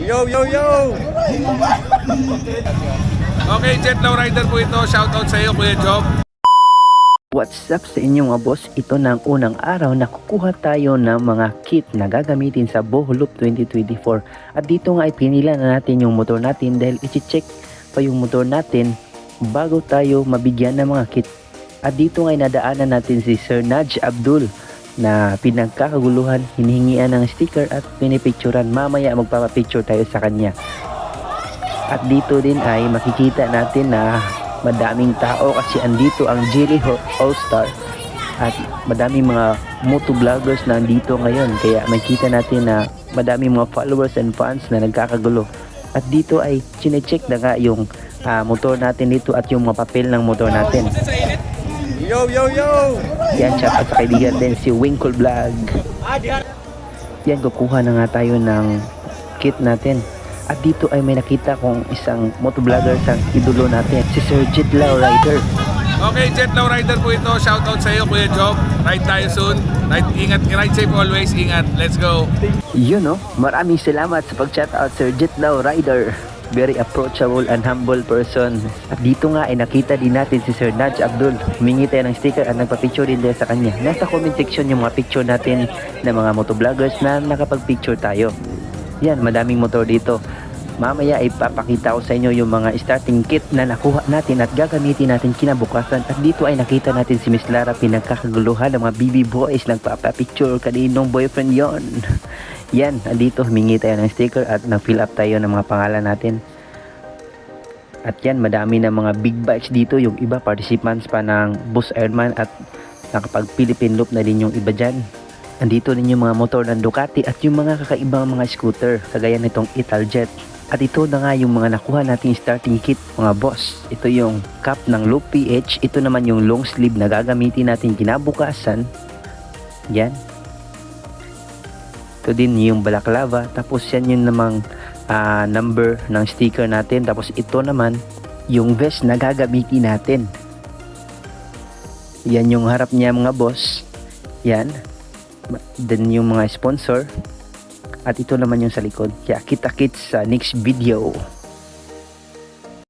Yo, yo, yo! Okay, Jet Low Rider po ito. Shoutout sa iyo, Kuya Job. What's up sa inyo mga boss? Ito na ang unang araw na kukuha tayo ng mga kit na gagamitin sa Bohol Loop 2024. At dito nga ay pinila na natin yung motor natin dahil i-check pa yung motor natin bago tayo mabigyan ng mga kit. At dito nga ay nadaanan natin si Sir Naj Abdul na pinagkakaguluhan, hinihingian ng sticker at pinipicturan. Mamaya magpapapicture tayo sa kanya. At dito din ay makikita natin na madaming tao kasi andito ang Jilly All-Star at madaming mga motovloggers na andito ngayon, kaya makita natin na madaming mga followers and fans na nagkakagulo. At dito ay chinecheck na nga yung motor natin dito at yung mga papel ng motor natin. Yo, yo, yo! Yan, chat at sa kaibigan din si Winkle Vlog. Yan, kukuha na nga tayo ng kit natin. At dito ay may nakita kong isang motovlogger sa idolo natin, si Sir Jet Low Rider. Okay, Jet Low Rider po ito. Shoutout sa iyo, Kuya Job. Ride tayo soon. Ingat, ride safe always. Ingat. Let's go. Yun no, maraming salamat sa pag-shoutout Sir Jet Low Rider. Very approachable and humble person. At dito nga ay nakita din natin si Sir Naj Abdul. Humingi tayo ng sticker at nagpa-picture din tayo sa kanya. Nasa comment section yung mga picture natin ng mga motovloggers na nakapag-picture tayo. Yan, madaming motor dito. Mamaya ay papakita ko sa inyo yung mga starting kit na nakuha natin at gagamitin natin kinabukasan. At dito ay nakita natin si Miss Lara pinagkakaguluhan ng mga BB boys, nagpapapicture kaninong boyfriend yon. Yan, andito humingi tayo ng sticker at nag-fill up tayo ng mga pangalan natin. At yan, madami na mga big bikes dito. Yung iba participants pa ng Boss Ironman at nakapag Philippine Loop na din yung iba dyan. Andito din yung mga motor ng Ducati at yung mga kakaibang mga scooter kagaya nitong Italjet. At ito na nga yung mga nakuha nating starting kit mga boss. Ito yung cap ng Loop PH. Ito naman yung long sleeve na gagamitin natin kinabukasan. Yan. Ito din yung balaklava. Tapos yan yung namang number ng sticker natin. Tapos ito naman yung vest na gagamitin natin. Yan yung harap niya mga boss. Yan. Then yung mga sponsor. At ito naman yung sa likod. Kaya kita-kits sa next video.